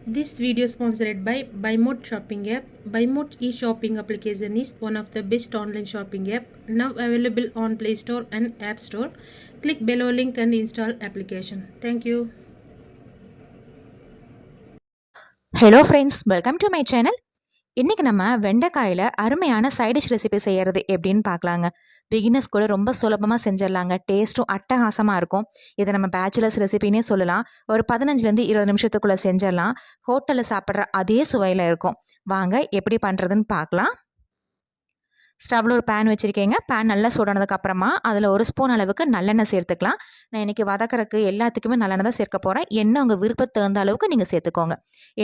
This video is sponsored by BuyMode shopping app. BuyMode e-shopping application is one of the best online shopping app now available on Play Store and App Store. Click below link and install application. Thank you. Hello friends, welcome to my channel. இன்றைக்கி நம்ம வெண்டைக்காயில் அருமையான side dish recipe செய்கிறது எப்படின்னு பார்க்கலாங்க. Beginners கூட ரொம்ப சுலபமாக செஞ்சிடலாங்க. டேஸ்ட்டும் அட்டகாசமாக இருக்கும். இதை நம்ம பேச்சுலர்ஸ் ரெசிபின்னே சொல்லலாம். ஒரு 15லேருந்து 20 நிமிஷத்துக்குள்ளே செஞ்சிடலாம். ஹோட்டலில் சாப்பிட்ற அதே சுவையில் இருக்கும். வாங்க எப்படி பண்ணுறதுன்னு பார்க்கலாம். ஸ்டவ்வில் ஒரு பேன் வச்சுருக்கேங்க. பேன் நல்லா சூடானதுக்கு அப்புறமா அதில் 1 ஸ்பூன் அளவுக்கு நல்லெண்ணெய் சேர்த்துக்கலாம். நான் இன்றைக்கி வதக்கறக்கு எல்லாத்துக்குமே நல்லெண்ணெய் தான் சேர்க்க போகிறேன். எண்ணெய் உங்கள் விருப்பத்துக்கு தகுந்த அளவுக்கு நீங்கள் சேர்த்துக்கோங்க.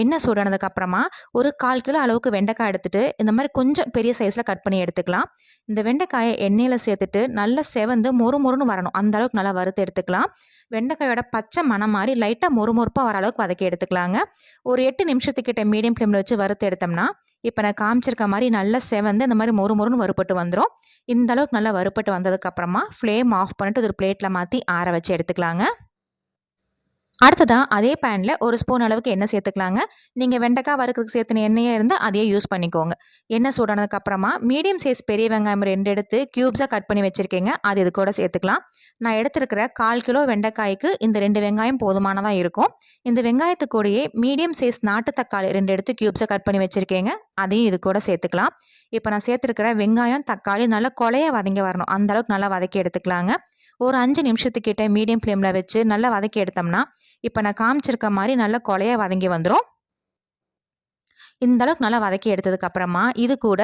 எண்ணெய் சூடானதுக்கு அப்புறமா ஒரு 1/4 கிலோ அளவுக்கு வெண்டைக்காய் எடுத்துகிட்டு இந்த மாதிரி கொஞ்சம் பெரிய சைஸில் கட் பண்ணி எடுத்துக்கலாம். இந்த வெண்டைக்காயை எண்ணெயில் சேர்த்துட்டு நல்லா செவந்து மொறுமொறுன்னு வரணும். அந்த அளவுக்கு நல்லா வறுத்து எடுத்துக்கலாம். வெண்டைக்காயோட பச்சை மணம் மாதிரி லைட்டாக மொறுமொறுப்பாக வர அளவுக்கு வதக்கி எடுத்துக்கலாங்க. ஒரு 8 நிமிஷத்துக்கிட்ட மீடியம் ஃப்ளேமில் வச்சு வறுத்து எடுத்தோம்னா இப்போ நான் காமிச்சிருக்க மாதிரி நல்லா செவந்து இந்த மாதிரி மொறுமொறுன்னு வறுப்பட்டு வந்துடும். இந்த அளவுக்கு நல்லா வறுப்பட்டு வந்ததுக்கப்புறமா ஃப்ளேம் ஆஃப் பண்ணிட்டு ஒரு பிளேட்டில் மாற்றி ஆற வச்சு எடுத்துக்கலாங்க. அடுத்ததான் அதே பேனில் 1 ஸ்பூன் அளவுக்கு எண்ணெய் சேர்த்துக்கலாங்க. நீங்கள் வெண்டைக்காய் வறுக்கிறதுக்கு சேர்த்துன எண்ணெயே இருந்தால் அதையே யூஸ் பண்ணிக்கோங்க. எண்ணெய் சூடானதுக்கப்புறமா மீடியம் சைஸ் பெரிய வெங்காயம் 2 எடுத்து க்யூப்ஸாக கட் பண்ணி வச்சுருக்கேங்க. அது இது கூட சேர்த்துக்கலாம். நான் எடுத்துருக்கிற 1/4 கிலோ வெண்டைக்காய்க்கு இந்த 2 வெங்காயம் போதுமானதாக இருக்கும். இந்த வெங்காயத்துக்கூடையே மீடியம் சைஸ் நாட்டு தக்காளி 2 எடுத்து க்யூப்ஸாக கட் பண்ணி வச்சுருக்கேங்க. அதையும் இது கூட சேர்த்துக்கலாம். இப்போ நான் சேர்த்துருக்கிற வெங்காயம் தக்காளி நல்லா கொலைய வதங்கி வரணும். அந்தளவுக்கு நல்லா வதக்கி எடுத்துக்கலாங்க. ஒரு 5 நிமிஷத்துக்கிட்ட மீடியம் ஃப்ளேமில் வச்சு நல்லா வதக்கி எடுத்தோம்னா இப்போ நான் காமிச்சிருக்க மாதிரி நல்லா கொலையாக வதங்கி வந்துடும். இந்த அளவுக்கு நல்லா வதக்கி எடுத்ததுக்கப்புறமா இது கூட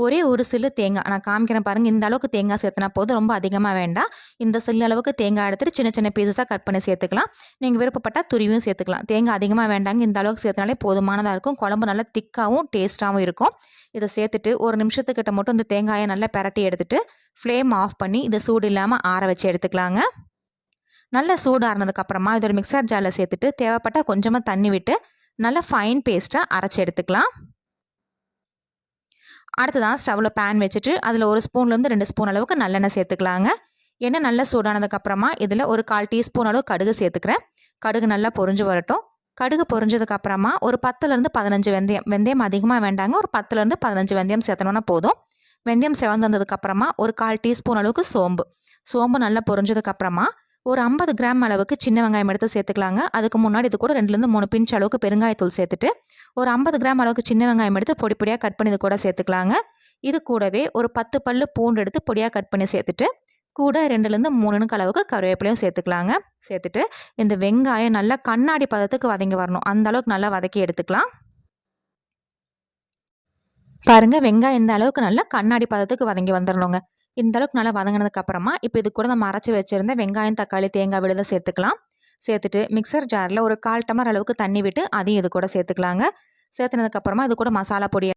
ஒரே ஒரு சில்லு தேங்காய் நான் காமிக்கிறேன் பாருங்கள். இந்த அளவுக்கு தேங்காய் சேர்த்துனா போதும், ரொம்ப அதிகமாக வேண்டாம். இந்த சில்லு அளவுக்கு தேங்காய் எடுத்துட்டு சின்ன சின்ன பீஸஸாக கட் பண்ணி சேர்த்துக்கலாம். நீங்கள் விருப்பப்பட்டால் துருவியும் சேர்த்துக்கலாம். தேங்காய் அதிகமாக வேண்டாங்க. இந்த அளவுக்கு சேர்த்தனாலே போதுமானதாக இருக்கும். குழம்பு நல்லா திக்காகவும் டேஸ்ட்டாகவும் இருக்கும். இதை சேர்த்துட்டு ஒரு நிமிஷத்துக்கிட்ட மட்டும் இந்த தேங்காயை நல்லா பிரட்டி எடுத்துட்டு ஃப்ளேம் ஆஃப் பண்ணி இதை சூடு இல்லாமல் ஆற வச்சு எடுத்துக்கலாங்க. நல்லா சூடு ஆறினதுக்கப்புறமா இதோட மிக்சர் ஜாரில் சேர்த்துட்டு தேவைப்பட்டால் கொஞ்சமாக தண்ணி விட்டு நல்லா ஃபைன் பேஸ்ட்டாக அரைச்சி எடுத்துக்கலாம். அடுத்ததான் ஸ்டவ்வில் பேன் வச்சுட்டு அதில் 1 ஸ்பூன்லேருந்து 2 ஸ்பூன் அளவுக்கு நல்லெண்ணெய் சேர்த்துக்கலாங்க. எண்ணெய் நல்லா சூடானதுக்கப்புறமா இதில் ஒரு 1/4 டீஸ்பூன் அளவு கடுகு சேர்த்துக்கிறேன். கடுகு நல்லா பொரிஞ்சு வரட்டும். கடுகு பொரிஞ்சதுக்கப்புறமா ஒரு 10லேருந்து 15 வெந்தயம் அதிகமாக வேண்டாங்க. ஒரு 10லேருந்து 15 வெந்தயம் சேர்த்தனோன்னா போதும். வெந்தயம் செவந்து வந்ததுக்கப்புறமா ஒரு 1/4 டீஸ்பூன் அளவுக்கு சோம்பு நல்லா பொரிஞ்சதுக்கப்புறமா ஒரு 50 கிராம் அளவுக்கு சின்ன வெங்காயம் எடுத்து சேர்த்துக்கலாங்க. அதுக்கு முன்னாடி இது கூட 2லேருந்து 3 பிஞ்ச் அளவுக்கு பெருங்காயத்தூள் சேர்த்துட்டு ஒரு 50 கிராம் அளவுக்கு சின்ன வெங்காயம் எடுத்து பொடி பொடியாக கட் பண்ணி இது கூட சேர்த்துக்கலாங்க. இது கூடவே ஒரு 10 பல்லு பூண்டு எடுத்து பொடியாக கட் பண்ணி சேர்த்துட்டு கூட 2லேருந்து 3 அளவுக்கு கருவேப்பிலையும் சேர்த்துக்கலாங்க. சேர்த்துட்டு இந்த வெங்காயம் நல்லா கண்ணாடி பதத்துக்கு வதங்கி வரணும். அந்த அளவுக்கு நல்லா வதக்கி எடுத்துக்கலாம். பாருங்கள், வெங்காயம் இந்த அளவுக்கு நல்லா கண்ணாடி பதத்துக்கு வதங்கி வந்துடணுங்க. இந்த அளவுக்கு நல்லா வதங்கினதுக்கு அப்புறமா இப்போ இது கூட நம்ம அரைச்சி வச்சிருந்த வெங்காயம் தக்காளி தேங்காய் விழுத சேர்த்துக்கலாம். சேர்த்துட்டு மிக்சர் ஜாரில் ஒரு 1/4 டம்ளர் அளவுக்கு தண்ணி விட்டு அதையும் இது கூட சேர்த்துக்கலாங்க. சேர்த்துனதுக்கப்புறமா இது கூட மசாலா பொடி